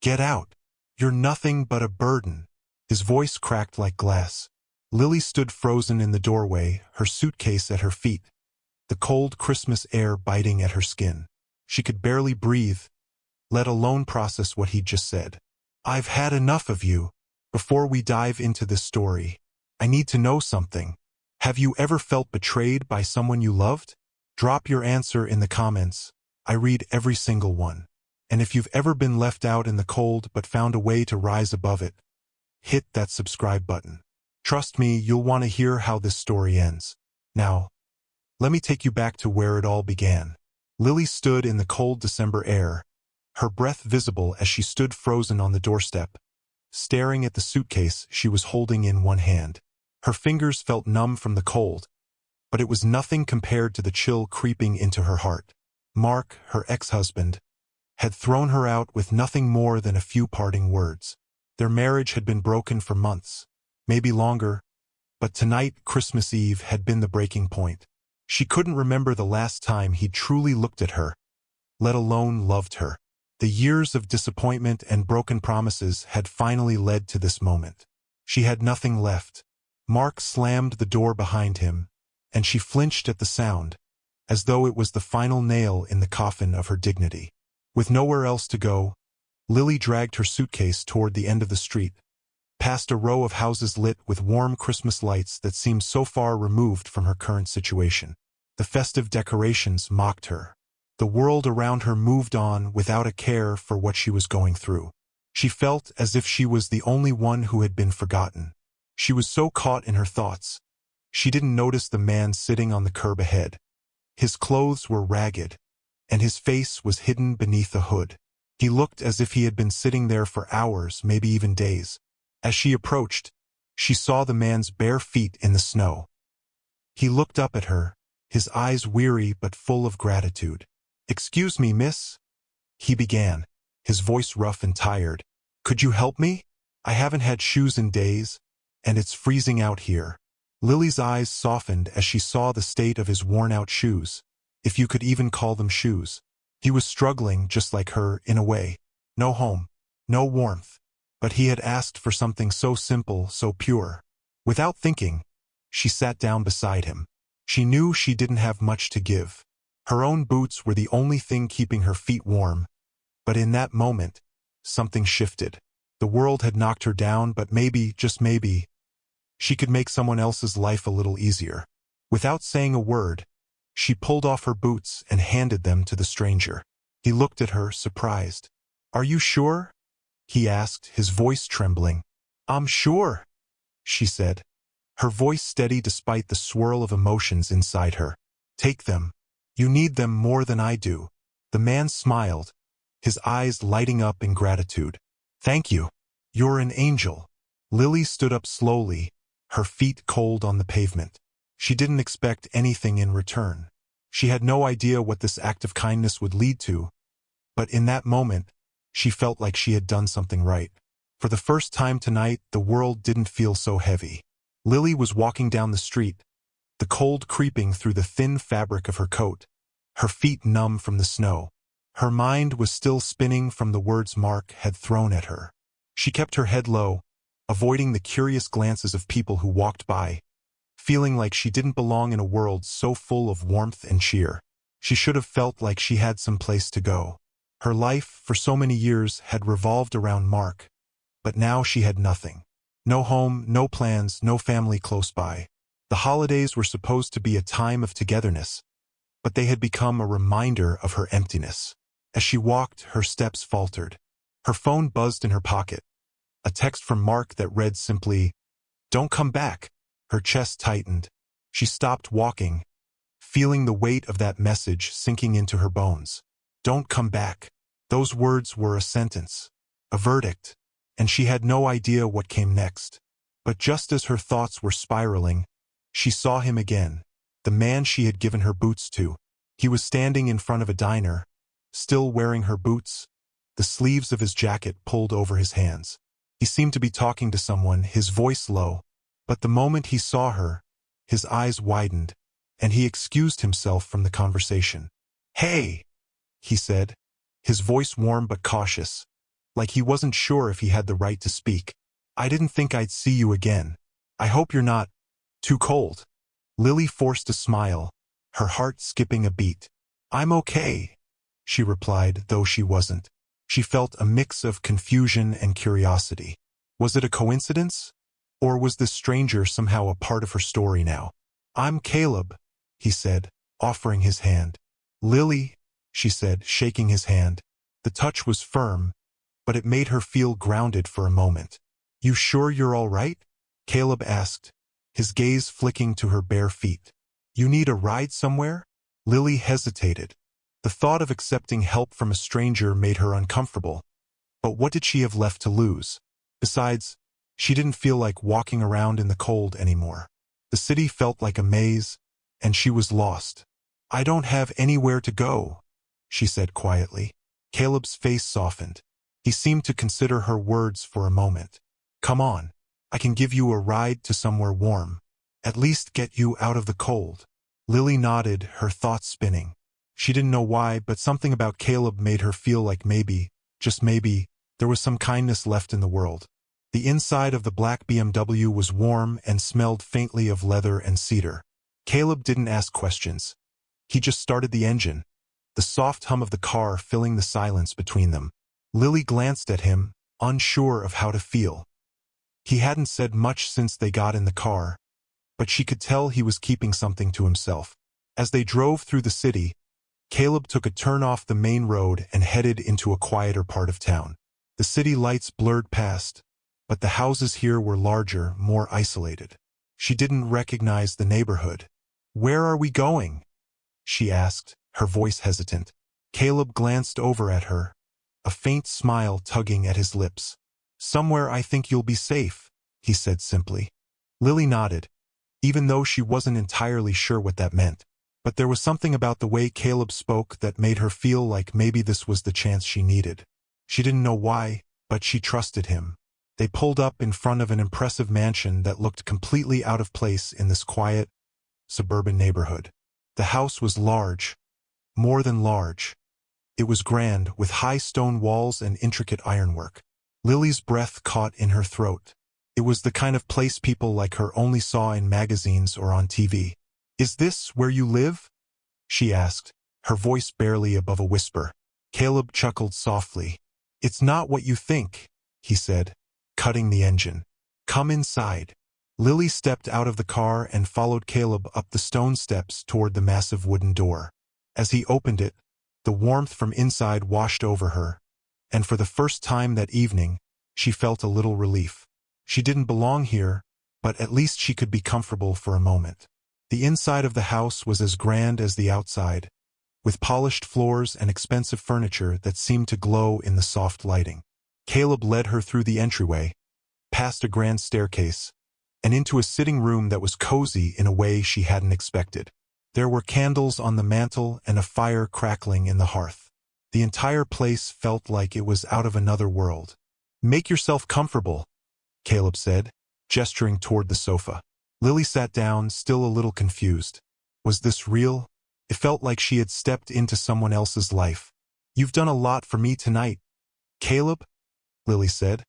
Get out. You're nothing but a burden. His voice cracked like glass. Lily stood frozen in the doorway, her suitcase at her feet, the cold Christmas air biting at her skin. She could barely breathe, let alone process what he'd just said. I've had enough of you. Before we dive into this story, I need to know something. Have you ever felt betrayed by someone you loved? Drop your answer in the comments. I read every single one. And if you've ever been left out in the cold but found a way to rise above it, hit that subscribe button. Trust me, you'll want to hear how this story ends. Now, let me take you back to where it all began. Lily stood in the cold December air, her breath visible as she stood frozen on the doorstep, staring at the suitcase she was holding in one hand. Her fingers felt numb from the cold, but it was nothing compared to the chill creeping into her heart. Mark, her ex-husband, had thrown her out with nothing more than a few parting words. Their marriage had been broken for months, maybe longer, but tonight, Christmas Eve, had been the breaking point. She couldn't remember the last time he truly looked at her, let alone loved her. The years of disappointment and broken promises had finally led to this moment. She had nothing left. Mark slammed the door behind him, and she flinched at the sound, as though it was the final nail in the coffin of her dignity. With nowhere else to go, Lily dragged her suitcase toward the end of the street, past a row of houses lit with warm Christmas lights that seemed so far removed from her current situation. The festive decorations mocked her. The world around her moved on without a care for what she was going through. She felt as if she was the only one who had been forgotten. She was so caught in her thoughts, she didn't notice the man sitting on the curb ahead. His clothes were ragged, and his face was hidden beneath a hood. He looked as if he had been sitting there for hours, maybe even days. As she approached, she saw the man's bare feet in the snow. He looked up at her, his eyes weary but full of gratitude. "Excuse me, miss," he began, his voice rough and tired. "Could you help me? I haven't had shoes in days, and it's freezing out here." Lily's eyes softened as she saw the state of his worn-out shoes, if you could even call them shoes. He was struggling just like her, in a way. No home, no warmth. But he had asked for something so simple, so pure. Without thinking, she sat down beside him. She knew she didn't have much to give. Her own boots were the only thing keeping her feet warm. But in that moment, something shifted. The world had knocked her down, but maybe, just maybe, she could make someone else's life a little easier. Without saying a word, she pulled off her boots and handed them to the stranger. He looked at her, surprised. "Are you sure?" he asked, his voice trembling. "I'm sure," she said, her voice steady despite the swirl of emotions inside her. "Take them. You need them more than I do." The man smiled, his eyes lighting up in gratitude. "Thank you. You're an angel." Lily stood up slowly, her feet cold on the pavement. She didn't expect anything in return. She had no idea what this act of kindness would lead to, but in that moment, she felt like she had done something right. For the first time tonight, the world didn't feel so heavy. Lily was walking down the street, the cold creeping through the thin fabric of her coat, her feet numb from the snow. Her mind was still spinning from the words Mark had thrown at her. She kept her head low, avoiding the curious glances of people who walked by, feeling like she didn't belong in a world so full of warmth and cheer. She should have felt like she had some place to go. Her life, for so many years, had revolved around Mark, but now she had nothing. No home, no plans, no family close by. The holidays were supposed to be a time of togetherness, but they had become a reminder of her emptiness. As she walked, her steps faltered. Her phone buzzed in her pocket. A text from Mark that read simply, "Don't come back." Her chest tightened. She stopped walking, feeling the weight of that message sinking into her bones. Don't come back. Those words were a sentence, a verdict, and she had no idea what came next. But just as her thoughts were spiraling, she saw him again, the man she had given her boots to. He was standing in front of a diner, still wearing her boots, the sleeves of his jacket pulled over his hands. He seemed to be talking to someone, his voice low. But the moment he saw her, his eyes widened, and he excused himself from the conversation. "Hey," he said, his voice warm but cautious. like he wasn't sure if he had the right to speak. "I didn't think I'd see you again. I hope you're not too cold." Lily forced a smile, her heart skipping a beat. "I'm okay," she replied, though she wasn't. She felt a mix of confusion and curiosity. Was it a coincidence? Or was this stranger somehow a part of her story now? "I'm Caleb," he said, offering his hand. "Lily," she said, shaking his hand. The touch was firm, but it made her feel grounded for a moment. "You sure you're all right?" Caleb asked, his gaze flicking to her bare feet. "You need a ride somewhere?" Lily hesitated. The thought of accepting help from a stranger made her uncomfortable. But what did she have left to lose? Besides, she didn't feel like walking around in the cold anymore. The city felt like a maze, and she was lost. "I don't have anywhere to go," she said quietly. Caleb's face softened. He seemed to consider her words for a moment. "Come on. I can give you a ride to somewhere warm. At least get you out of the cold." Lily nodded, her thoughts spinning. She didn't know why, but something about Caleb made her feel like maybe, just maybe, there was some kindness left in the world. The inside of the black BMW was warm and smelled faintly of leather and cedar. Caleb didn't ask questions. He just started the engine, the soft hum of the car filling the silence between them. Lily glanced at him, unsure of how to feel. He hadn't said much since they got in the car, but she could tell he was keeping something to himself. As they drove through the city, Caleb took a turn off the main road and headed into a quieter part of town. The city lights blurred past, but the houses here were larger, more isolated. She didn't recognize the neighborhood. "Where are we going?" she asked, her voice hesitant. Caleb glanced over at her, a faint smile tugging at his lips. "Somewhere I think you'll be safe," he said simply. Lily nodded, even though she wasn't entirely sure what that meant. But there was something about the way Caleb spoke that made her feel like maybe this was the chance she needed. She didn't know why, but she trusted him. They pulled up in front of an impressive mansion that looked completely out of place in this quiet, suburban neighborhood. The house was large, more than large. It was grand, with high stone walls and intricate ironwork. Lily's breath caught in her throat. It was the kind of place people like her only saw in magazines or on TV. "Is this where you live?" she asked, her voice barely above a whisper. Caleb chuckled softly. "It's not what you think," he said, cutting the engine. "Come inside." Lily stepped out of the car and followed Caleb up the stone steps toward the massive wooden door. As he opened it, the warmth from inside washed over her, and for the first time that evening, she felt a little relief. She didn't belong here, but at least she could be comfortable for a moment. The inside of the house was as grand as the outside, with polished floors and expensive furniture that seemed to glow in the soft lighting. Caleb led her through the entryway, past a grand staircase, and into a sitting room that was cozy in a way she hadn't expected. There were candles on the mantel and a fire crackling in the hearth. The entire place felt like it was out of another world. "Make yourself comfortable," Caleb said, gesturing toward the sofa. Lily sat down, still a little confused. Was this real? It felt like she had stepped into someone else's life. "You've done a lot for me tonight, Caleb," Lily said,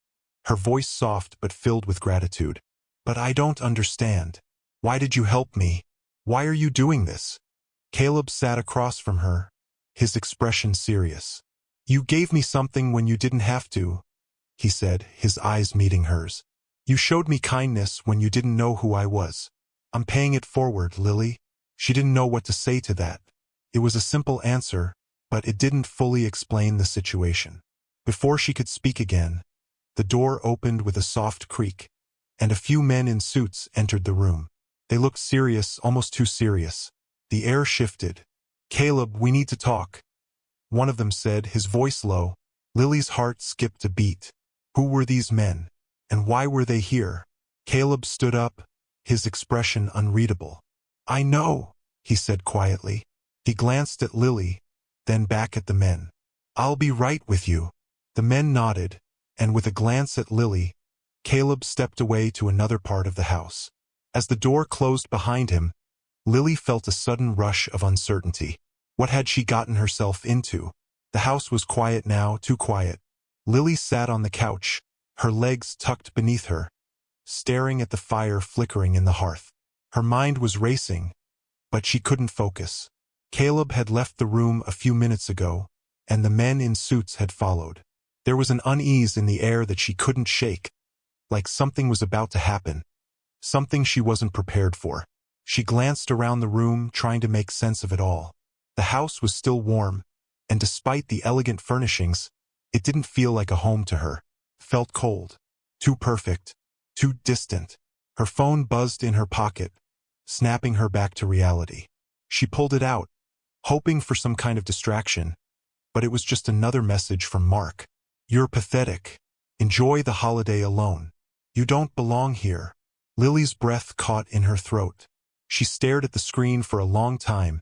her voice soft but filled with gratitude. "But I don't understand. Why did you help me? Why are you doing this?" Caleb sat across from her, his expression serious. "You gave me something when you didn't have to," he said, his eyes meeting hers. "You showed me kindness when you didn't know who I was. I'm paying it forward, Lily." She didn't know what to say to that. It was a simple answer, but it didn't fully explain the situation. Before she could speak again, the door opened with a soft creak, and a few men in suits entered the room. They looked serious, almost too serious. The air shifted. "Caleb, we need to talk," one of them said, his voice low. Lily's heart skipped a beat. Who were these men? And why were they here? Caleb stood up, his expression unreadable. "I know," he said quietly. He glanced at Lily, then back at the men. "I'll be right with you." The men nodded, and with a glance at Lily, Caleb stepped away to another part of the house. As the door closed behind him, Lily felt a sudden rush of uncertainty. What had she gotten herself into? The house was quiet now, too quiet. Lily sat on the couch, her legs tucked beneath her, staring at the fire flickering in the hearth. Her mind was racing, but she couldn't focus. Caleb had left the room a few minutes ago, and the men in suits had followed. There was an unease in the air that she couldn't shake, like something was about to happen, something she wasn't prepared for. She glanced around the room, trying to make sense of it all. The house was still warm, and despite the elegant furnishings, it didn't feel like a home to her. Felt cold. Too perfect. Too distant. Her phone buzzed in her pocket, snapping her back to reality. She pulled it out, hoping for some kind of distraction, but it was just another message from Mark. "You're pathetic. Enjoy the holiday alone. You don't belong here." Lily's breath caught in her throat. She stared at the screen for a long time,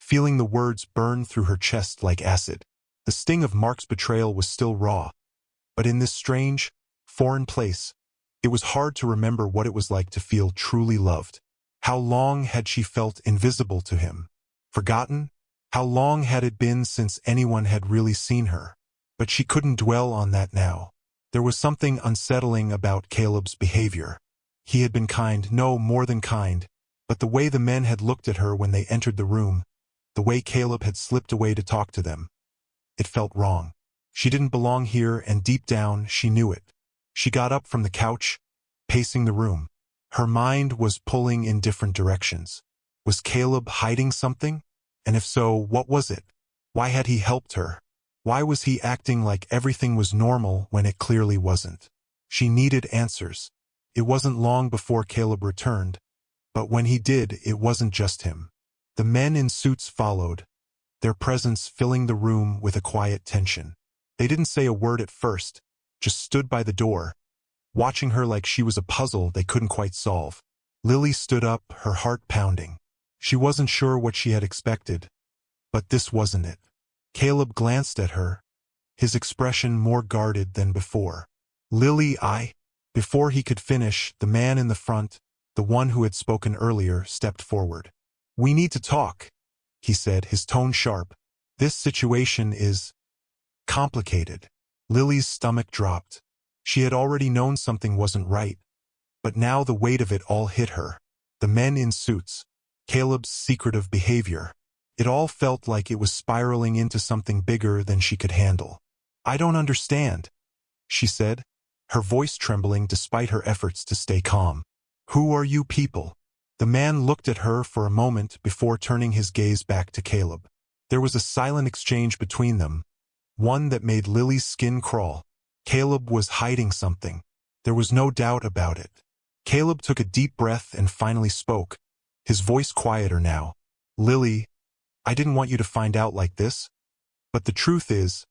feeling the words burn through her chest like acid. The sting of Mark's betrayal was still raw, but in this strange, foreign place, it was hard to remember what it was like to feel truly loved. How long had she felt invisible to him? Forgotten? How long had it been since anyone had really seen her? But she couldn't dwell on that now. There was something unsettling about Caleb's behavior. He had been kind, no, more than kind, but the way the men had looked at her when they entered the room, the way Caleb had slipped away to talk to them, it felt wrong. She didn't belong here, and deep down, she knew it. She got up from the couch, pacing the room. Her mind was pulling in different directions. Was Caleb hiding something? And if so, what was it? Why had he helped her? Why was he acting like everything was normal when it clearly wasn't? She needed answers. It wasn't long before Caleb returned, but when he did, it wasn't just him. The men in suits followed, their presence filling the room with a quiet tension. They didn't say a word at first, just stood by the door, watching her like she was a puzzle they couldn't quite solve. Lily stood up, her heart pounding. She wasn't sure what she had expected, but this wasn't it. Caleb glanced at her, his expression more guarded than before. "Lily, Before he could finish, the man in the front, the one who had spoken earlier, stepped forward. "We need to talk," he said, his tone sharp. "This situation is complicated." Lily's stomach dropped. She had already known something wasn't right, but now the weight of it all hit her. The men in suits, Caleb's secretive behavior. It all felt like it was spiraling into something bigger than she could handle. "I don't understand," she said, her voice trembling despite her efforts to stay calm. "Who are you people?" The man looked at her for a moment before turning his gaze back to Caleb. There was a silent exchange between them, one that made Lily's skin crawl. Caleb was hiding something. There was no doubt about it. Caleb took a deep breath and finally spoke, his voice quieter now. "Lily, I didn't want you to find out like this, but the truth is,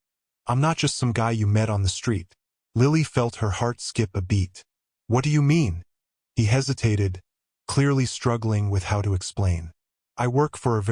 I'm not just some guy you met on the street." Lily felt her heart skip a beat. "What do you mean?" He hesitated, clearly struggling with how to explain. "I work for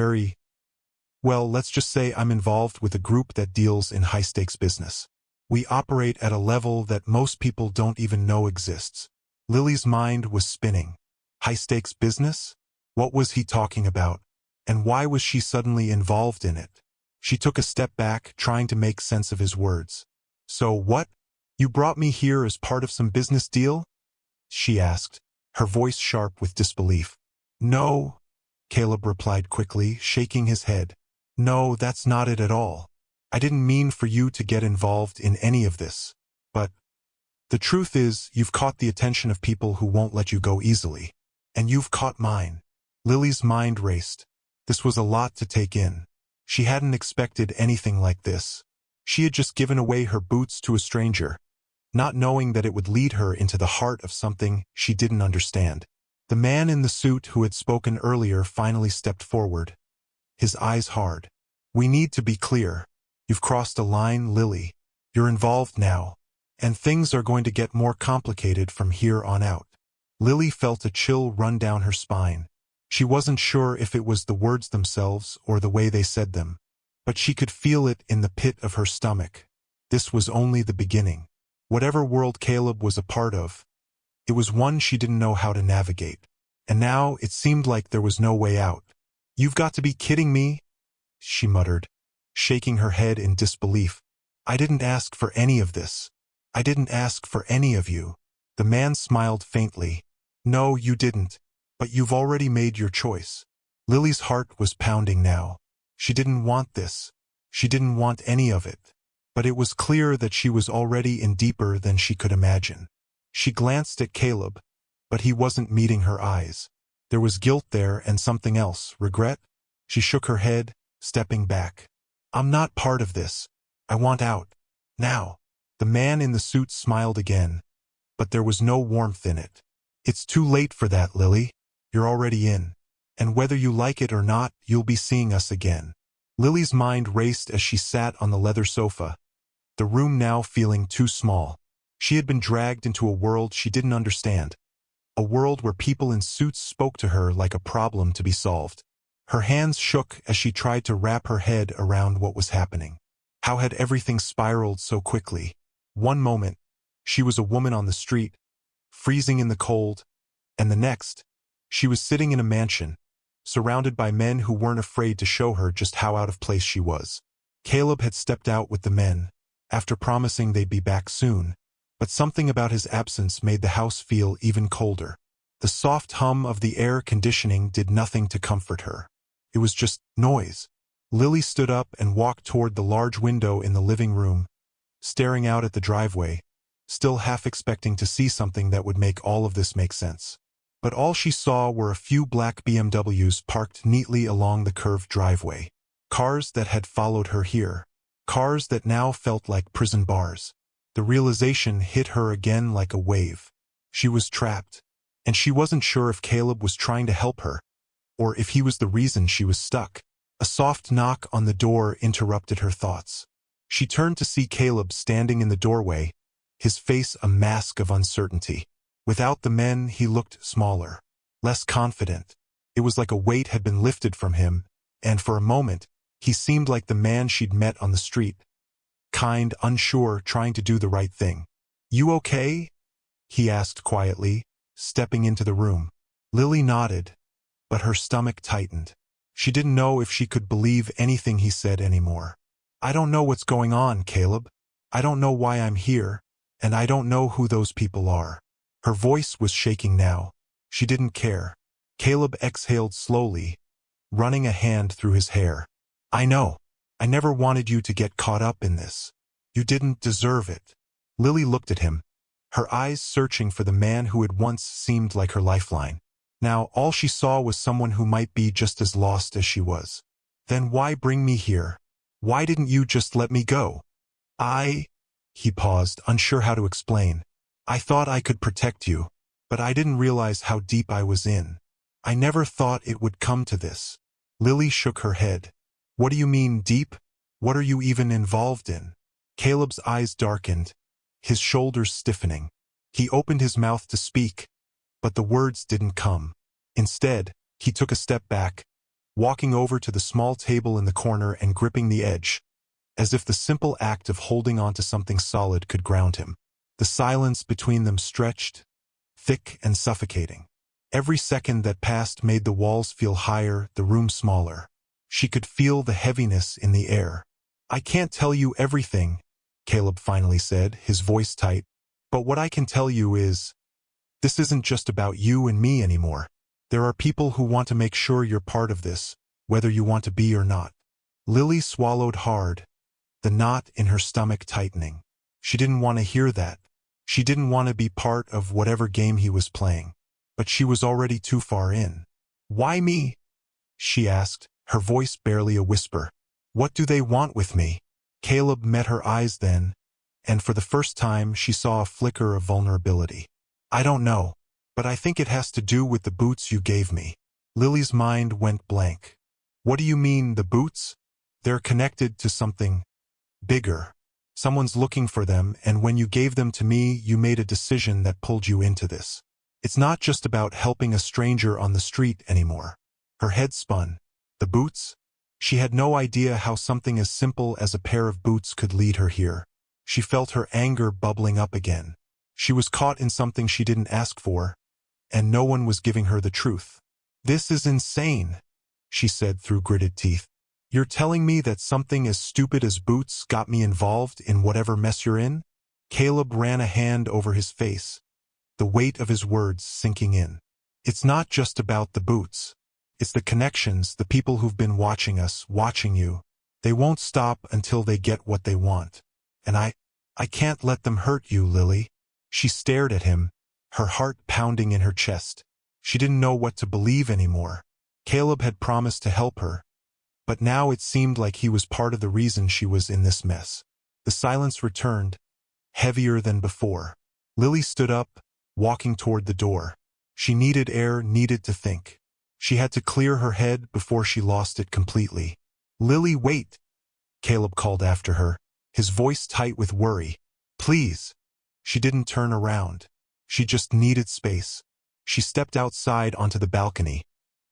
well, let's just say I'm involved with a group that deals in high-stakes business. We operate at a level that most people don't even know exists." Lily's mind was spinning. High-stakes business? What was he talking about? And why was she suddenly involved in it? She took a step back, trying to make sense of his words. "So what? You brought me here as part of some business deal?" she asked, her voice sharp with disbelief. "No," Caleb replied quickly, shaking his head. "No, that's not it at all. I didn't mean for you to get involved in any of this. But the truth is, you've caught the attention of people who won't let you go easily. And you've caught mine." Lily's mind raced. This was a lot to take in. She hadn't expected anything like this. She had just given away her boots to a stranger, not knowing that it would lead her into the heart of something she didn't understand. The man in the suit who had spoken earlier finally stepped forward, his eyes hard. "We need to be clear. You've crossed a line, Lily. You're involved now, and things are going to get more complicated from here on out." Lily felt a chill run down her spine. She wasn't sure if it was the words themselves or the way they said them, but she could feel it in the pit of her stomach. This was only the beginning. Whatever world Caleb was a part of, it was one she didn't know how to navigate. And now it seemed like there was no way out. "You've got to be kidding me," she muttered, shaking her head in disbelief. I didn't ask for any of this. I didn't ask for any of you. The man smiled faintly. No, you didn't. But you've already made your choice. Lily's heart was pounding now. She didn't want this. She didn't want any of it. But it was clear that she was already in deeper than she could imagine. She glanced at Caleb, but he wasn't meeting her eyes. There was guilt there and something else, regret. She shook her head, stepping back. I'm not part of this. I want out. Now. The man in the suit smiled again, but there was no warmth in it. It's too late for that, Lily. You're already in. And whether you like it or not, you'll be seeing us again. Lily's mind raced as she sat on the leather sofa, the room now feeling too small. She had been dragged into a world she didn't understand, a world where people in suits spoke to her like a problem to be solved. Her hands shook as she tried to wrap her head around what was happening. How had everything spiraled so quickly? One moment, she was a woman on the street, freezing in the cold, and the next, she was sitting in a mansion, surrounded by men who weren't afraid to show her just how out of place she was. Caleb had stepped out with the men, after promising they'd be back soon, but something about his absence made the house feel even colder. The soft hum of the air conditioning did nothing to comfort her. It was just noise. Lily stood up and walked toward the large window in the living room, staring out at the driveway, still half expecting to see something that would make all of this make sense. But all she saw were a few black BMWs parked neatly along the curved driveway. Cars that had followed her here. Cars that now felt like prison bars. The realization hit her again like a wave. She was trapped. And she wasn't sure if Caleb was trying to help her, or if he was the reason she was stuck. A soft knock on the door interrupted her thoughts. She turned to see Caleb standing in the doorway, his face a mask of uncertainty. Without the men, he looked smaller, less confident. It was like a weight had been lifted from him, and for a moment, he seemed like the man she'd met on the street. Kind, unsure, trying to do the right thing. You okay? He asked quietly, stepping into the room. Lily nodded, but her stomach tightened. She didn't know if she could believe anything he said anymore. I don't know what's going on, Caleb. I don't know why I'm here, and I don't know who those people are. Her voice was shaking now. She didn't care. Caleb exhaled slowly, running a hand through his hair. I know. I never wanted you to get caught up in this. You didn't deserve it. Lily looked at him, her eyes searching for the man who had once seemed like her lifeline. Now all she saw was someone who might be just as lost as she was. Then why bring me here? Why didn't you just let me go? He paused, unsure how to explain. I thought I could protect you, but I didn't realize how deep I was in. I never thought it would come to this. Lily shook her head. What do you mean, deep? What are you even involved in? Caleb's eyes darkened, his shoulders stiffening. He opened his mouth to speak, but the words didn't come. Instead, he took a step back, walking over to the small table in the corner and gripping the edge, as if the simple act of holding onto something solid could ground him. The silence between them stretched, thick and suffocating. Every second that passed made the walls feel higher, the room smaller. She could feel the heaviness in the air. I can't tell you everything, Caleb finally said, his voice tight, but what I can tell you is, this isn't just about you and me anymore. There are people who want to make sure you're part of this, whether you want to be or not. Lily swallowed hard, the knot in her stomach tightening. She didn't want to hear that. She didn't want to be part of whatever game he was playing. But she was already too far in. Why me? She asked, her voice barely a whisper. What do they want with me? Caleb met her eyes then, and for the first time she saw a flicker of vulnerability. I don't know, but I think it has to do with the boots you gave me. Lily's mind went blank. What do you mean, the boots? They're connected to something bigger. Someone's looking for them, and when you gave them to me, you made a decision that pulled you into this. It's not just about helping a stranger on the street anymore. Her head spun. The boots? She had no idea how something as simple as a pair of boots could lead her here. She felt her anger bubbling up again. She was caught in something she didn't ask for, and no one was giving her the truth. This is insane, she said through gritted teeth. You're telling me that something as stupid as boots got me involved in whatever mess you're in? Caleb ran a hand over his face, the weight of his words sinking in. It's not just about the boots. It's the connections, the people who've been watching us, watching you. They won't stop until they get what they want. And I can't let them hurt you, Lily. She stared at him, her heart pounding in her chest. She didn't know what to believe anymore. Caleb had promised to help her, but now it seemed like he was part of the reason she was in this mess. The silence returned, heavier than before. Lily stood up, walking toward the door. She needed air, needed to think. She had to clear her head before she lost it completely. Lily, wait! Caleb called after her, his voice tight with worry. Please! She didn't turn around. She just needed space. She stepped outside onto the balcony,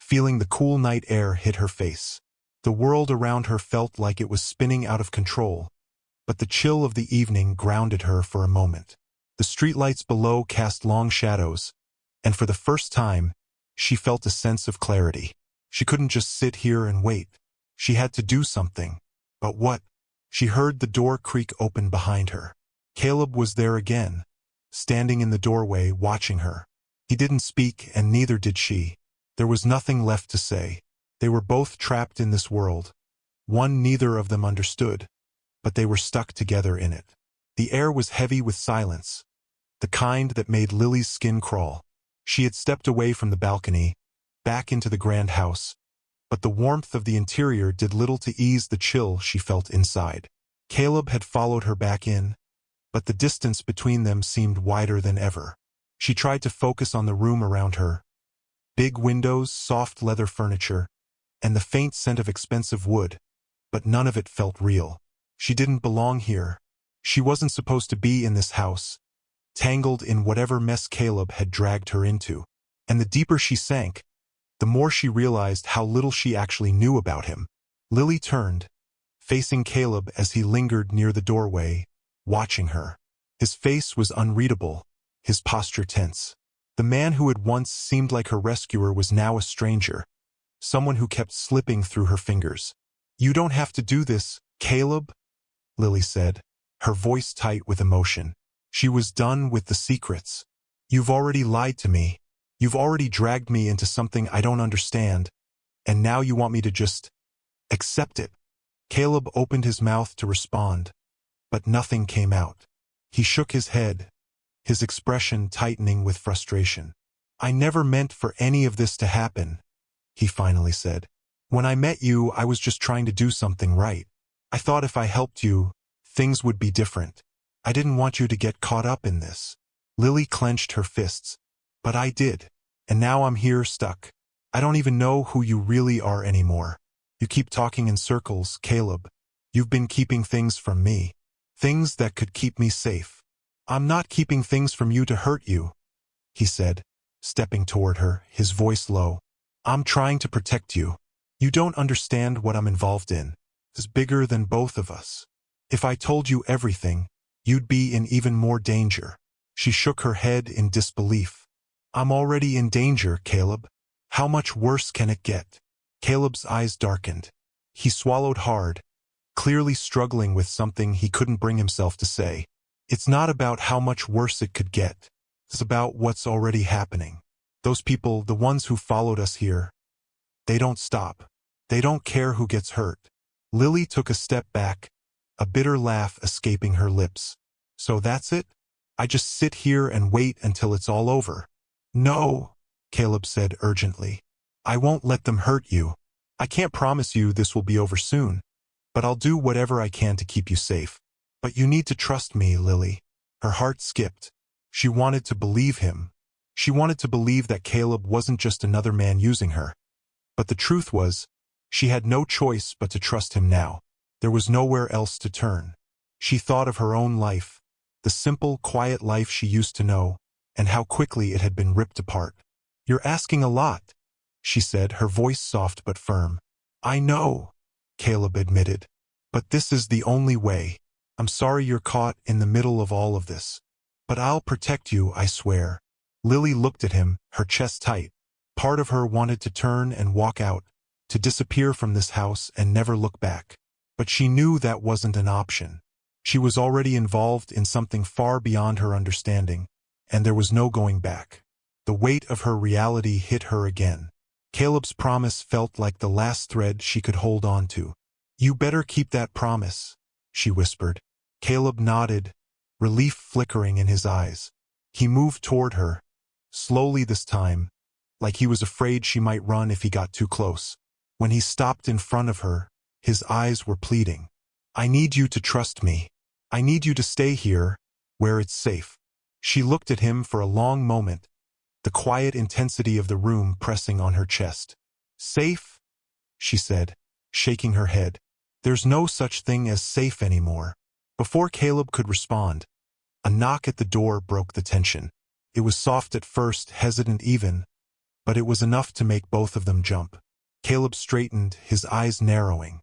feeling the cool night air hit her face. The world around her felt like it was spinning out of control, but the chill of the evening grounded her for a moment. The streetlights below cast long shadows, and for the first time, she felt a sense of clarity. She couldn't just sit here and wait. She had to do something. But what? She heard the door creak open behind her. Caleb was there again, standing in the doorway watching her. He didn't speak, and neither did she. There was nothing left to say. They were both trapped in this world. One neither of them understood, but they were stuck together in it. The air was heavy with silence, the kind that made Lily's skin crawl. She had stepped away from the balcony, back into the grand house, but the warmth of the interior did little to ease the chill she felt inside. Caleb had followed her back in, but the distance between them seemed wider than ever. She tried to focus on the room around her. Big windows, soft leather furniture, and the faint scent of expensive wood, but none of it felt real. She didn't belong here. She wasn't supposed to be in this house, tangled in whatever mess Caleb had dragged her into. And the deeper she sank, the more she realized how little she actually knew about him. Lily turned, facing Caleb as he lingered near the doorway, watching her. His face was unreadable, his posture tense. The man who had once seemed like her rescuer was now a stranger, someone who kept slipping through her fingers. You don't have to do this, Caleb, Lily said, her voice tight with emotion. She was done with the secrets. You've already lied to me. You've already dragged me into something I don't understand, and now you want me to just accept it. Caleb opened his mouth to respond, but nothing came out. He shook his head, his expression tightening with frustration. I never meant for any of this to happen, he finally said. When I met you, I was just trying to do something right. I thought if I helped you, things would be different. I didn't want you to get caught up in this. Lily clenched her fists. But I did. And now I'm here stuck. I don't even know who you really are anymore. You keep talking in circles, Caleb. You've been keeping things from me. Things that could keep me safe. I'm not keeping things from you to hurt you, he said, stepping toward her, his voice low. I'm trying to protect you. You don't understand what I'm involved in. It's bigger than both of us. If I told you everything, you'd be in even more danger. She shook her head in disbelief. I'm already in danger, Caleb. How much worse can it get? Caleb's eyes darkened. He swallowed hard, clearly struggling with something he couldn't bring himself to say. It's not about how much worse it could get. It's about what's already happening. Those people, the ones who followed us here, they don't stop. They don't care who gets hurt. Lily took a step back, a bitter laugh escaping her lips. So that's it? I just sit here and wait until it's all over. No, Caleb said urgently. I won't let them hurt you. I can't promise you this will be over soon, but I'll do whatever I can to keep you safe. But you need to trust me, Lily. Her heart skipped. She wanted to believe him. She wanted to believe that Caleb wasn't just another man using her. But the truth was, she had no choice but to trust him now. There was nowhere else to turn. She thought of her own life, the simple, quiet life she used to know, and how quickly it had been ripped apart. You're asking a lot, she said, her voice soft but firm. I know, Caleb admitted, but this is the only way. I'm sorry you're caught in the middle of all of this, but I'll protect you, I swear. Lily looked at him, her chest tight. Part of her wanted to turn and walk out, to disappear from this house and never look back. But she knew that wasn't an option. She was already involved in something far beyond her understanding, and there was no going back. The weight of her reality hit her again. Caleb's promise felt like the last thread she could hold on to. "You better keep that promise," she whispered. Caleb nodded, relief flickering in his eyes. He moved toward her, slowly this time, like he was afraid she might run if he got too close. When he stopped in front of her, his eyes were pleading. "I need you to trust me. I need you to stay here, where it's safe." She looked at him for a long moment, the quiet intensity of the room pressing on her chest. "Safe?" she said, shaking her head. "There's no such thing as safe anymore." Before Caleb could respond, a knock at the door broke the tension. It was soft at first, hesitant even, but it was enough to make both of them jump. Caleb straightened, his eyes narrowing.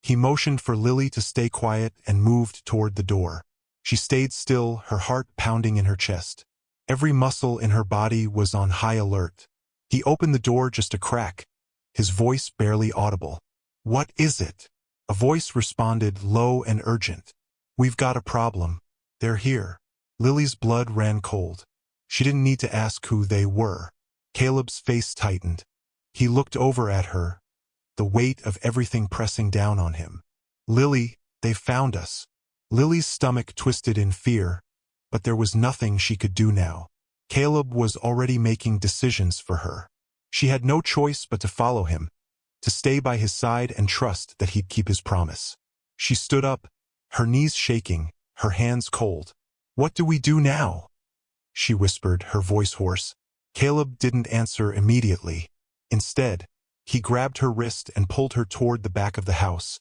He motioned for Lily to stay quiet and moved toward the door. She stayed still, her heart pounding in her chest. Every muscle in her body was on high alert. He opened the door just a crack, his voice barely audible. "What is it?" A voice responded, low and urgent. "We've got a problem. They're here." Lily's blood ran cold. She didn't need to ask who they were. Caleb's face tightened. He looked over at her, the weight of everything pressing down on him. "Lily, they've found us." Lily's stomach twisted in fear, but there was nothing she could do now. Caleb was already making decisions for her. She had no choice but to follow him, to stay by his side and trust that he'd keep his promise. She stood up, her knees shaking, her hands cold. "What do we do now?" she whispered, her voice hoarse. Caleb didn't answer immediately. Instead, he grabbed her wrist and pulled her toward the back of the house,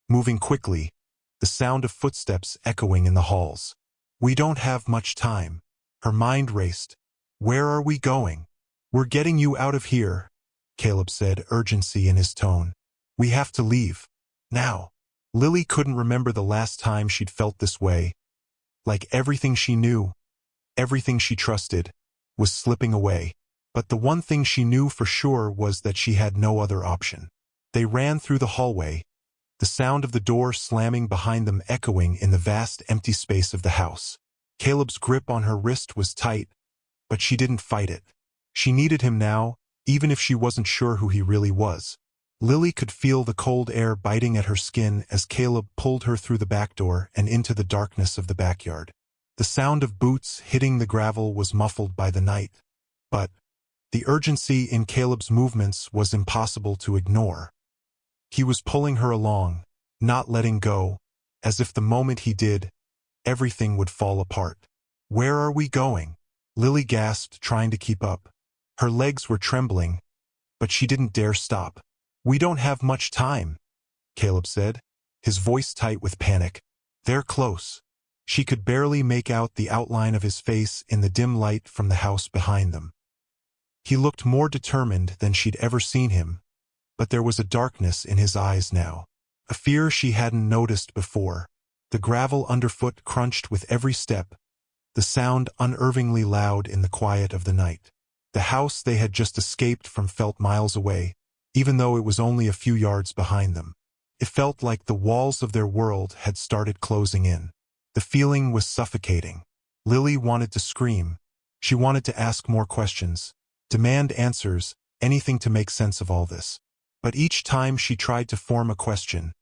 moving quickly, the sound of footsteps echoing in the halls. "We don't have much time." Her mind raced. "Where are we going?" "We're getting you out of here," Caleb said, urgency in his tone. "We have to leave. Now." Lily couldn't remember the last time she'd felt this way, like everything she knew, everything she trusted, was slipping away. But the one thing she knew for sure was that she had no other option. They ran through the hallway, the sound of the door slamming behind them echoing in the vast empty space of the house. Caleb's grip on her wrist was tight, but she didn't fight it. She needed him now, even if she wasn't sure who he really was. Lily could feel the cold air biting at her skin as Caleb pulled her through the back door and into the darkness of the backyard. The sound of boots hitting the gravel was muffled by the night, but the urgency in Caleb's movements was impossible to ignore. He was pulling her along, not letting go, as if the moment he did, everything would fall apart. "Where are we going?" Lily gasped, trying to keep up. Her legs were trembling, but she didn't dare stop. "We don't have much time," Caleb said, his voice tight with panic. "They're close." She could barely make out the outline of his face in the dim light from the house behind them. He looked more determined than she'd ever seen him, but there was a darkness in his eyes now, a fear she hadn't noticed before. The gravel underfoot crunched with every step, the sound unnervingly loud in the quiet of the night. The house they had just escaped from felt miles away, even though it was only a few yards behind them. It felt like the walls of their world had started closing in. The feeling was suffocating. Lily wanted to scream. She wanted to ask more questions, demand answers, anything to make sense of all this. But each time she tried to form a question,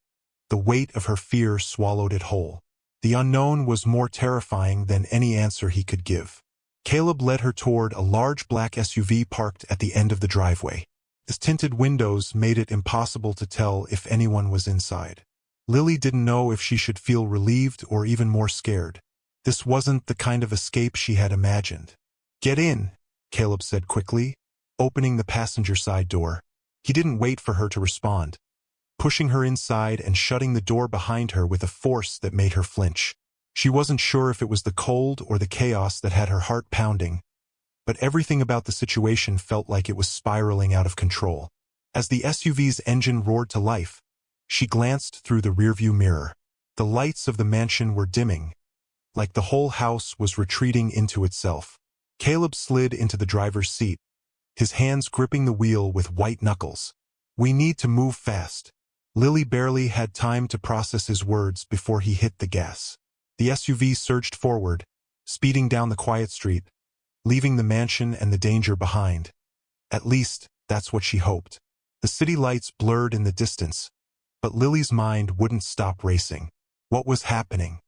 the weight of her fear swallowed it whole. The unknown was more terrifying than any answer he could give. Caleb led her toward a large black SUV parked at the end of the driveway. Its tinted windows made it impossible to tell if anyone was inside. Lily didn't know if she should feel relieved or even more scared. This wasn't the kind of escape she had imagined. "Get in," Caleb said quickly, opening the passenger side door. He didn't wait for her to respond, pushing her inside and shutting the door behind her with a force that made her flinch. She wasn't sure if it was the cold or the chaos that had her heart pounding, but everything about the situation felt like it was spiraling out of control. As the SUV's engine roared to life, she glanced through the rearview mirror. The lights of the mansion were dimming, like the whole house was retreating into itself. Caleb slid into the driver's seat, his hands gripping the wheel with white knuckles. We need to move fast. Lily barely had time to process his words before he hit the gas. The SUV surged forward, speeding down the quiet street, leaving the mansion and the danger behind. At least, that's what she hoped. The city lights blurred in the distance, but Lily's mind wouldn't stop racing. What was happening?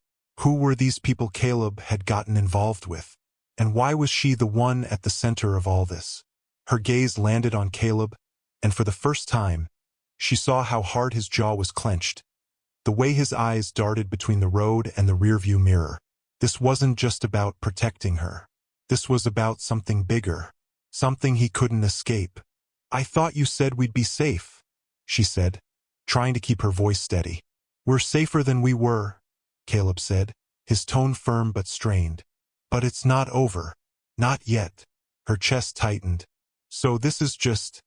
Who were these people Caleb had gotten involved with? And why was she the one at the center of all this? Her gaze landed on Caleb, and for the first time, she saw how hard his jaw was clenched, the way his eyes darted between the road and the rearview mirror. This wasn't just about protecting her. This was about something bigger, something he couldn't escape. "I thought you said we'd be safe," she said, trying to keep her voice steady. "We're safer than we were," Caleb said, his tone firm but strained. "But it's not over. Not yet." Her chest tightened. "So this is just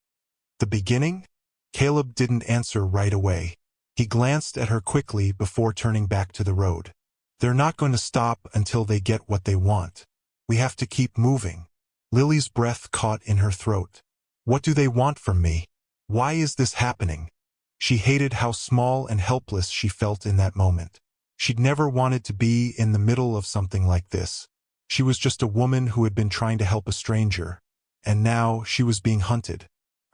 the beginning?" Caleb didn't answer right away. He glanced at her quickly before turning back to the road. "They're not going to stop until they get what they want. We have to keep moving." Lily's breath caught in her throat. "What do they want from me? Why is this happening?" She hated how small and helpless she felt in that moment. She'd never wanted to be in the middle of something like this. She was just a woman who had been trying to help a stranger, and now she was being hunted.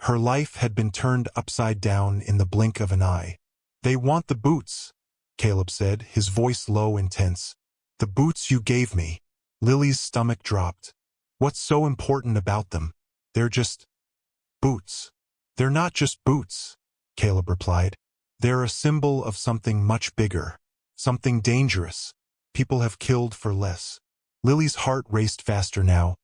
Her life had been turned upside down in the blink of an eye. "They want the boots," Caleb said, his voice low and tense. "The boots you gave me." Lily's stomach dropped. "What's so important about them? They're just boots." "They're not just boots," Caleb replied. "They're a symbol of something much bigger, something dangerous. People have killed for less." Lily's heart raced faster now,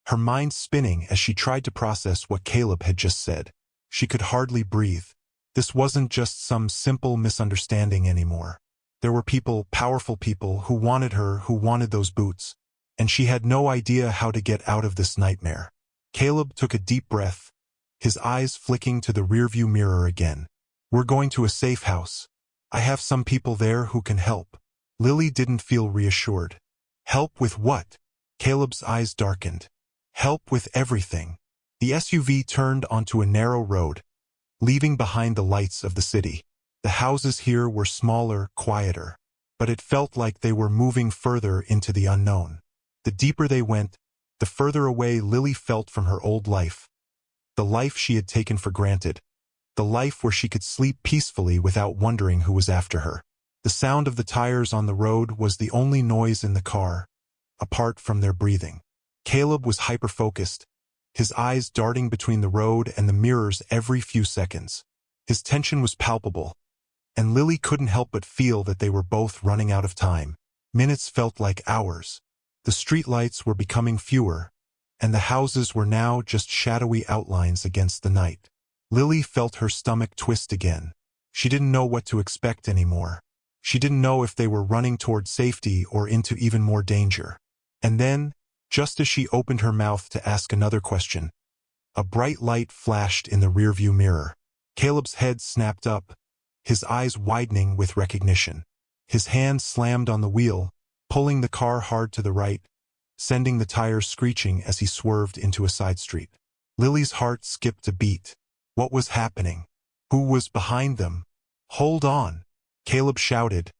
her mind spinning as she tried to process what Caleb had just said. She could hardly breathe. This wasn't just some simple misunderstanding anymore. There were people, powerful people, who wanted her, who wanted those boots, and she had no idea how to get out of this nightmare. Caleb took a deep breath, his eyes flicking to the rearview mirror again. "We're going to a safe house. I have some people there who can help." Lily didn't feel reassured. Help with what? Caleb's eyes darkened. Help with everything. The SUV turned onto a narrow road, leaving behind the lights of the city. The houses here were smaller, quieter, but it felt like they were moving further into the unknown. The deeper they went, the further away Lily felt from her old life, the life she had taken for granted, the life where she could sleep peacefully without wondering who was after her. The sound of the tires on the road was the only noise in the car, apart from their breathing. Caleb was hyper-focused, his eyes darting between the road and the mirrors every few seconds. His tension was palpable, and Lily couldn't help but feel that they were both running out of time. Minutes felt like hours. The streetlights were becoming fewer, and the houses were now just shadowy outlines against the night. Lily felt her stomach twist again. She didn't know what to expect anymore. She didn't know if they were running toward safety or into even more danger. And then, just as she opened her mouth to ask another question, a bright light flashed in the rearview mirror. Caleb's head snapped up, his eyes widening with recognition. His hand slammed on the wheel, pulling the car hard to the right, sending the tires screeching as he swerved into a side street. Lily's heart skipped a beat. What was happening? Who was behind them? "Hold on!" Caleb shouted,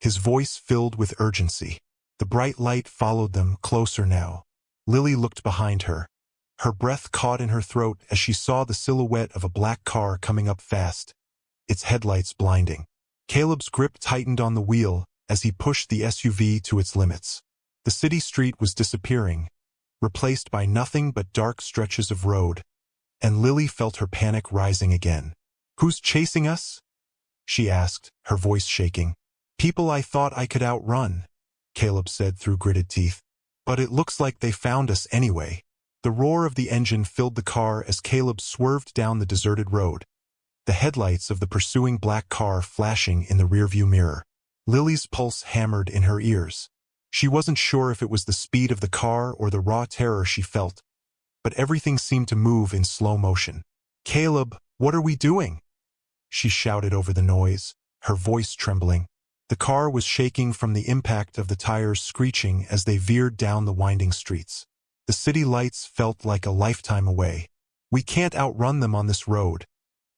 his voice filled with urgency. The bright light followed them closer now. Lily looked behind her. Her breath caught in her throat as she saw the silhouette of a black car coming up fast, its headlights blinding. Caleb's grip tightened on the wheel as he pushed the SUV to its limits. The city street was disappearing, replaced by nothing but dark stretches of road, and Lily felt her panic rising again. "Who's chasing us?" she asked, her voice shaking. "People I thought I could outrun," Caleb said through gritted teeth. "But it looks like they found us anyway." The roar of the engine filled the car as Caleb swerved down the deserted road, the headlights of the pursuing black car flashing in the rearview mirror. Lily's pulse hammered in her ears. She wasn't sure if it was the speed of the car or the raw terror she felt, but everything seemed to move in slow motion. "Caleb, what are we doing?" she shouted over the noise, her voice trembling. The car was shaking from the impact of the tires screeching as they veered down the winding streets. The city lights felt like a lifetime away. "We can't outrun them on this road,"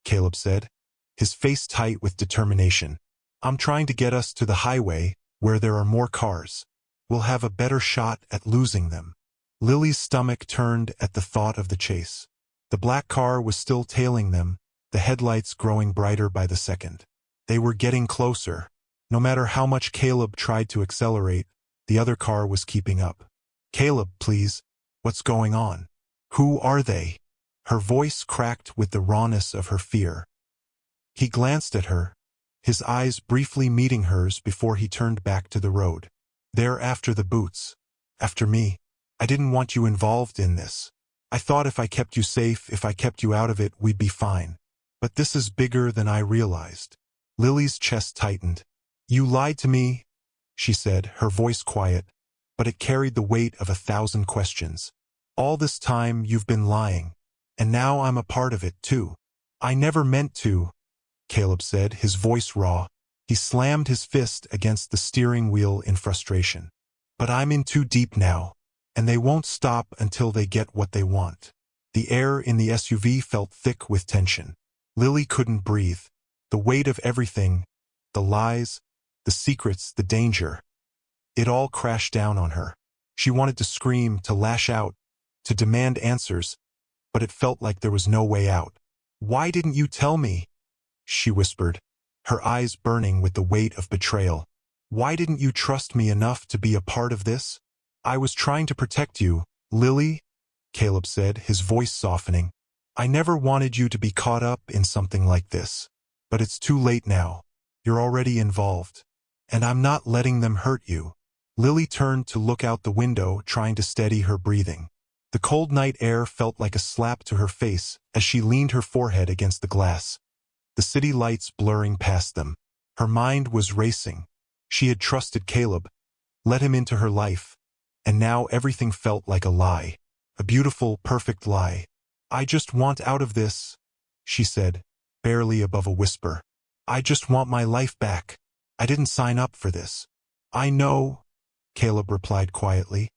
Caleb said, his face tight with determination. I'm trying to get us to the highway, where there are more cars. We'll have a better shot at losing them. Lily's stomach turned at the thought of the chase. The black car was still tailing them, the headlights growing brighter by the second. They were getting closer. No matter how much Caleb tried to accelerate, the other car was keeping up. Caleb, please. What's going on? Who are they? Her voice cracked with the rawness of her fear. He glanced at her, his eyes briefly meeting hers before he turned back to the road. They're after the boots. After me. I didn't want you involved in this. I thought if I kept you safe, if I kept you out of it, we'd be fine. But this is bigger than I realized. Lily's chest tightened. You lied to me, she said, her voice quiet, but it carried the weight of 1,000 questions. All this time you've been lying, and now I'm a part of it too. I never meant to, Caleb said, his voice raw. He slammed his fist against the steering wheel in frustration. But I'm in too deep now, and they won't stop until they get what they want. The air in the SUV felt thick with tension. Lily couldn't breathe. The weight of everything, the lies, the secrets, the danger. It all crashed down on her. She wanted to scream, to lash out, to demand answers, but it felt like there was no way out. Why didn't you tell me? She whispered, her eyes burning with the weight of betrayal. Why didn't you trust me enough to be a part of this? I was trying to protect you, Lily, Caleb said, his voice softening. I never wanted you to be caught up in something like this. But it's too late now. You're already involved. And I'm not letting them hurt you. Lily turned to look out the window, trying to steady her breathing. The cold night air felt like a slap to her face as she leaned her forehead against the glass. The city lights blurring past them. Her mind was racing. She had trusted Caleb, let him into her life, and now everything felt like a lie. A beautiful, perfect lie. I just want out of this, she said, barely above a whisper. I just want my life back. I didn't sign up for this. I know, Caleb replied quietly,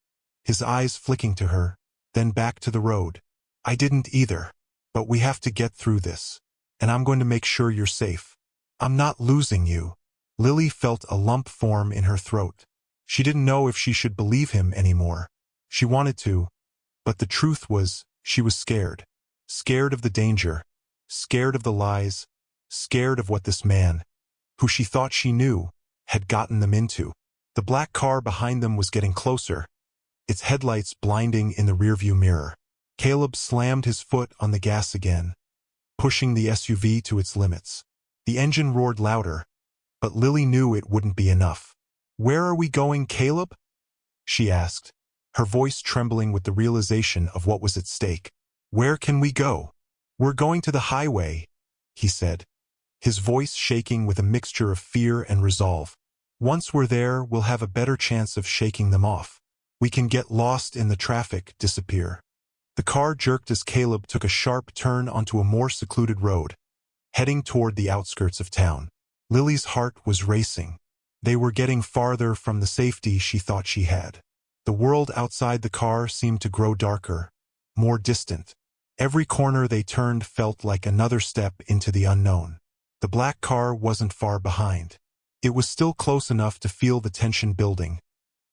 his eyes flicking to her, then back to the road. I didn't either. But we have to get through this. And I'm going to make sure you're safe. I'm not losing you. Lily felt a lump form in her throat. She didn't know if she should believe him anymore. She wanted to, but the truth was, she was scared. Scared of the danger. Scared of the lies. Scared of what this man, who she thought she knew, had gotten them into. The black car behind them was getting closer, its headlights blinding in the rearview mirror. Caleb slammed his foot on the gas again, pushing the SUV to its limits. The engine roared louder, but Lily knew it wouldn't be enough. Where are we going, Caleb? She asked, her voice trembling with the realization of what was at stake. Where can we go? We're going to the highway, he said, his voice shaking with a mixture of fear and resolve. Once we're there, we'll have a better chance of shaking them off. We can get lost in the traffic, disappear. The car jerked as Caleb took a sharp turn onto a more secluded road, heading toward the outskirts of town. Lily's heart was racing. They were getting farther from the safety she thought she had. The world outside the car seemed to grow darker, more distant. Every corner they turned felt like another step into the unknown. The black car wasn't far behind. It was still close enough to feel the tension building,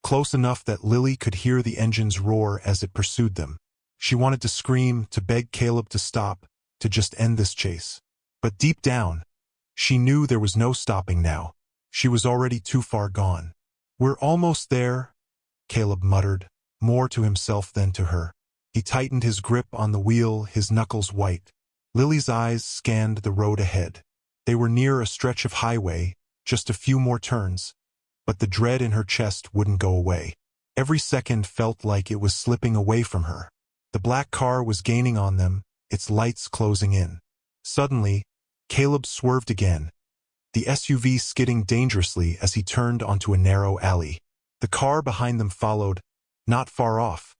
close enough that Lily could hear the engine's roar as it pursued them. She wanted to scream, to beg Caleb to stop, to just end this chase. But deep down, she knew there was no stopping now. She was already too far gone. We're almost there, Caleb muttered, more to himself than to her. He tightened his grip on the wheel, his knuckles white. Lily's eyes scanned the road ahead. They were near a stretch of highway, just a few more turns, but the dread in her chest wouldn't go away. Every second felt like it was slipping away from her. The black car was gaining on them, its lights closing in. Suddenly, Caleb swerved again, the SUV skidding dangerously as he turned onto a narrow alley. The car behind them followed, not far off,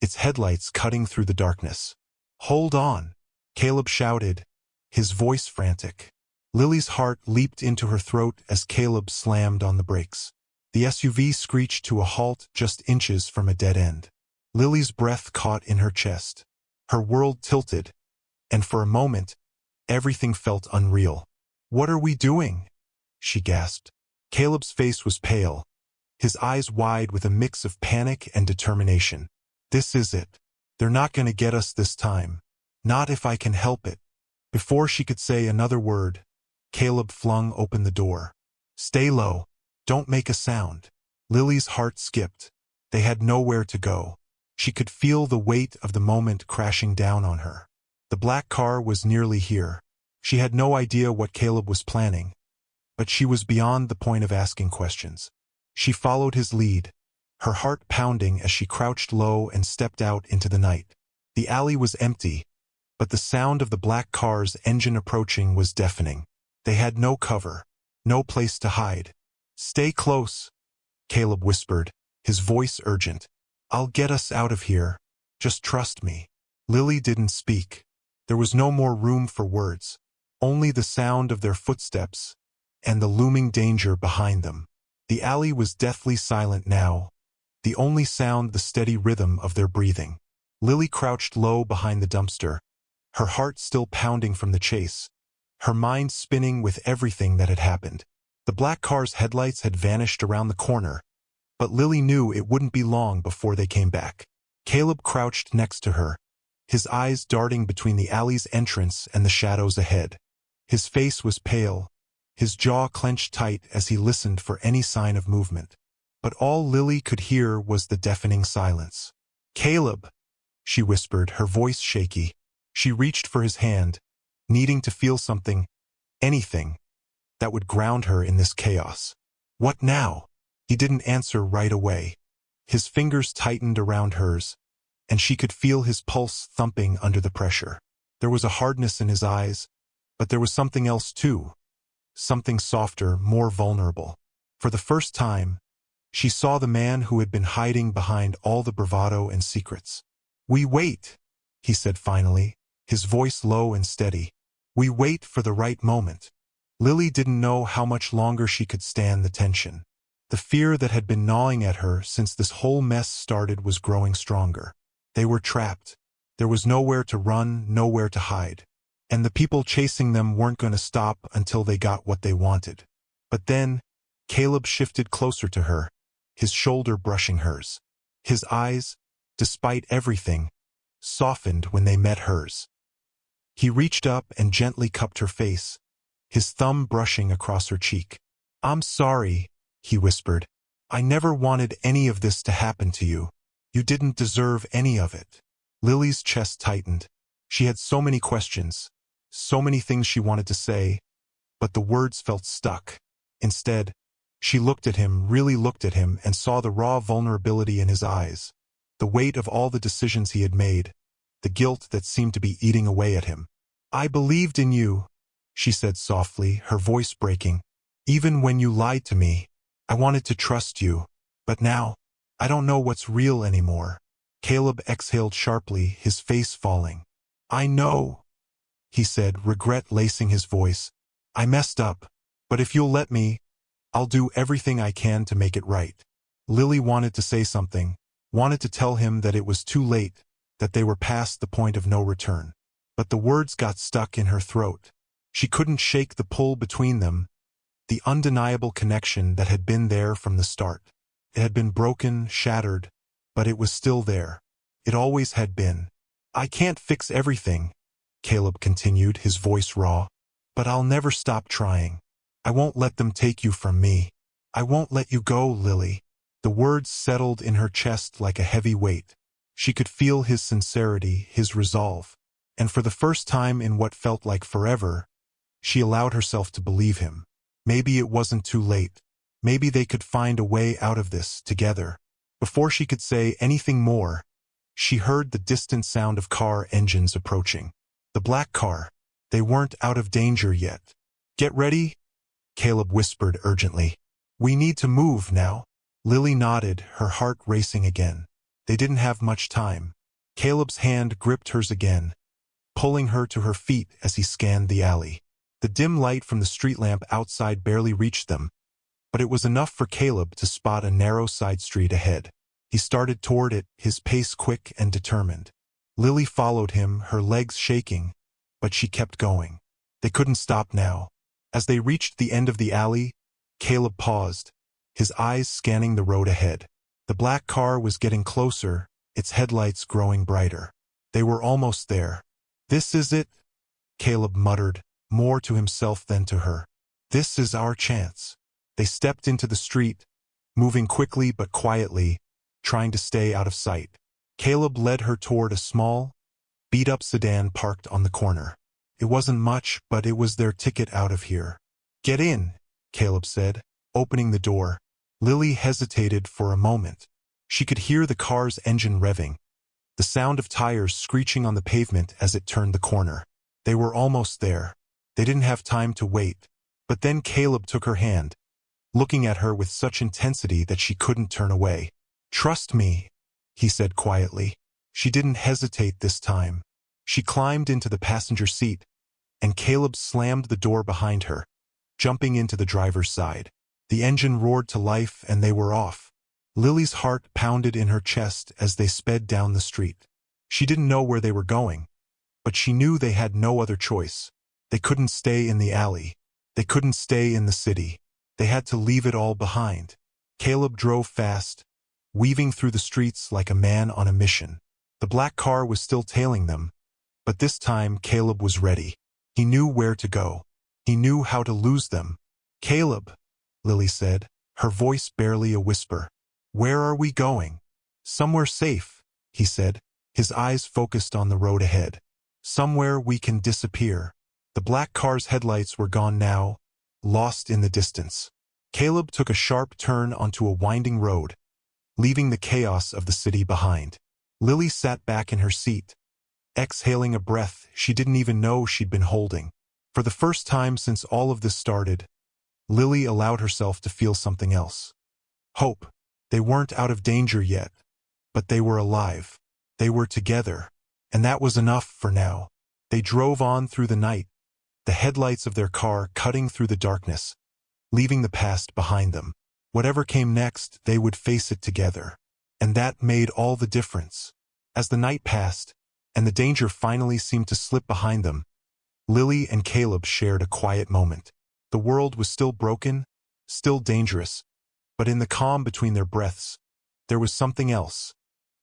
its headlights cutting through the darkness. Hold on, Caleb shouted, his voice frantic. Lily's heart leaped into her throat as Caleb slammed on the brakes. The SUV screeched to a halt just inches from a dead end. Lily's breath caught in her chest. Her world tilted, and for a moment, Everything felt unreal. "What are we doing?" she gasped. Caleb's face was pale, his eyes wide with a mix of panic and determination. "This is it. They're not going to get us this time. Not if I can help it." Before she could say another word, Caleb flung open the door. "Stay low. Don't make a sound." Lily's heart skipped. They had nowhere to go. She could feel the weight of the moment crashing down on her. The black car was nearly here. She had no idea what Caleb was planning, but she was beyond the point of asking questions. She followed his lead, her heart pounding as she crouched low and stepped out into the night. The alley was empty, but the sound of the black car's engine approaching was deafening. They had no cover, no place to hide. "Stay close," Caleb whispered, his voice urgent. "I'll get us out of here. Just trust me." Lily didn't speak. There was no more room for words, only the sound of their footsteps and the looming danger behind them. The alley was deathly silent now, the only sound the steady rhythm of their breathing. Lily crouched low behind the dumpster, her heart still pounding from the chase, her mind spinning with everything that had happened. The black car's headlights had vanished around the corner, but Lily knew it wouldn't be long before they came back. Caleb crouched next to her, his eyes darting between the alley's entrance and the shadows ahead. His face was pale, his jaw clenched tight as he listened for any sign of movement. But all Lily could hear was the deafening silence. "Caleb," she whispered, her voice shaky. She reached for his hand, needing to feel something, anything, that would ground her in this chaos. "What now?" He didn't answer right away. His fingers tightened around hers, and she could feel his pulse thumping under the pressure. There was a hardness in his eyes, but there was something else too. Something softer, more vulnerable. For the first time, she saw the man who had been hiding behind all the bravado and secrets. "We wait," he said finally, his voice low and steady. "We wait for the right moment." Lily didn't know how much longer she could stand the tension. The fear that had been gnawing at her since this whole mess started was growing stronger. They were trapped. There was nowhere to run, nowhere to hide. And the people chasing them weren't going to stop until they got what they wanted. But then, Caleb shifted closer to her, his shoulder brushing hers. His eyes, despite everything, softened when they met hers. He reached up and gently cupped her face, his thumb brushing across her cheek. "I'm sorry," he whispered. "I never wanted any of this to happen to you. You didn't deserve any of it." Lily's chest tightened. She had so many questions, so many things she wanted to say, but the words felt stuck. Instead, she looked at him, really looked at him, and saw the raw vulnerability in his eyes, the weight of all the decisions he had made, the guilt that seemed to be eating away at him. "I believed in you," she said softly, her voice breaking. "Even when you lied to me, I wanted to trust you. But now, I don't know what's real anymore." Caleb exhaled sharply, his face falling. "I know," he said, regret lacing his voice. "I messed up, but if you'll let me, I'll do everything I can to make it right." Lily wanted to say something, wanted to tell him that it was too late, that they were past the point of no return. But the words got stuck in her throat. She couldn't shake the pull between them, the undeniable connection that had been there from the start. It had been broken, shattered, but it was still there. It always had been. "I can't fix everything," Caleb continued, his voice raw, "but I'll never stop trying. I won't let them take you from me. I won't let you go, Lily." The words settled in her chest like a heavy weight. She could feel his sincerity, his resolve. And for the first time in what felt like forever, she allowed herself to believe him. Maybe it wasn't too late. Maybe they could find a way out of this together. Before she could say anything more, she heard the distant sound of car engines approaching. The black car. They weren't out of danger yet. "Get ready," Caleb whispered urgently. "We need to move now." Lily nodded, her heart racing again. They didn't have much time. Caleb's hand gripped hers again, pulling her to her feet as he scanned the alley. The dim light from the street lamp outside barely reached them, but it was enough for Caleb to spot a narrow side street ahead. He started toward it, his pace quick and determined. Lily followed him, her legs shaking, but she kept going. They couldn't stop now. As they reached the end of the alley, Caleb paused, his eyes scanning the road ahead. The black car was getting closer, its headlights growing brighter. They were almost there. "This is it," Caleb muttered, more to himself than to her. "This is our chance." They stepped into the street, moving quickly but quietly, trying to stay out of sight. Caleb led her toward a small, beat-up sedan parked on the corner. It wasn't much, but it was their ticket out of here. "Get in," Caleb said, opening the door. Lily hesitated for a moment. She could hear the car's engine revving, the sound of tires screeching on the pavement as it turned the corner. They were almost there. They didn't have time to wait. But then Caleb took her hand, looking at her with such intensity that she couldn't turn away. "Trust me," he said quietly. She didn't hesitate this time. She climbed into the passenger seat, and Caleb slammed the door behind her, jumping into the driver's side. The engine roared to life and they were off. Lily's heart pounded in her chest as they sped down the street. She didn't know where they were going, but she knew they had no other choice. They couldn't stay in the alley. They couldn't stay in the city. They had to leave it all behind. Caleb drove fast, weaving through the streets like a man on a mission. The black car was still tailing them, but this time Caleb was ready. He knew where to go. He knew how to lose them. "Caleb," Lily said, her voice barely a whisper. "Where are we going?" "Somewhere safe," he said, his eyes focused on the road ahead. "Somewhere we can disappear." The black car's headlights were gone now, lost in the distance. Caleb took a sharp turn onto a winding road, leaving the chaos of the city behind. Lily sat back in her seat, exhaling a breath she didn't even know she'd been holding. For the first time since all of this started, Lily allowed herself to feel something else. Hope. They weren't out of danger yet, but they were alive. They were together, and that was enough for now. They drove on through the night, the headlights of their car cutting through the darkness, leaving the past behind them. Whatever came next, they would face it together. And that made all the difference. As the night passed, and the danger finally seemed to slip behind them, Lily and Caleb shared a quiet moment. The world was still broken, still dangerous, but in the calm between their breaths, there was something else.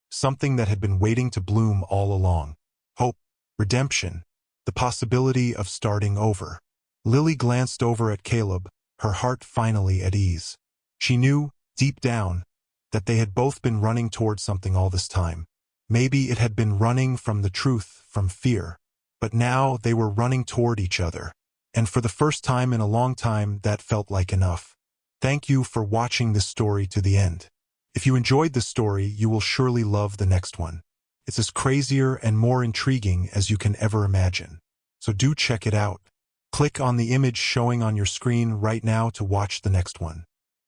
Something that had been waiting to bloom all along. Hope, redemption, the possibility of starting over. Lily glanced over at Caleb, her heart finally at ease. She knew, deep down, that they had both been running toward something all this time. Maybe it had been running from the truth, from fear. But now they were running toward each other. And for the first time in a long time, that felt like enough. Thank you for watching this story to the end. If you enjoyed this story, you will surely love the next one. It's as crazier and more intriguing as you can ever imagine. So do check it out. Click on the image showing on your screen right now to watch the next one.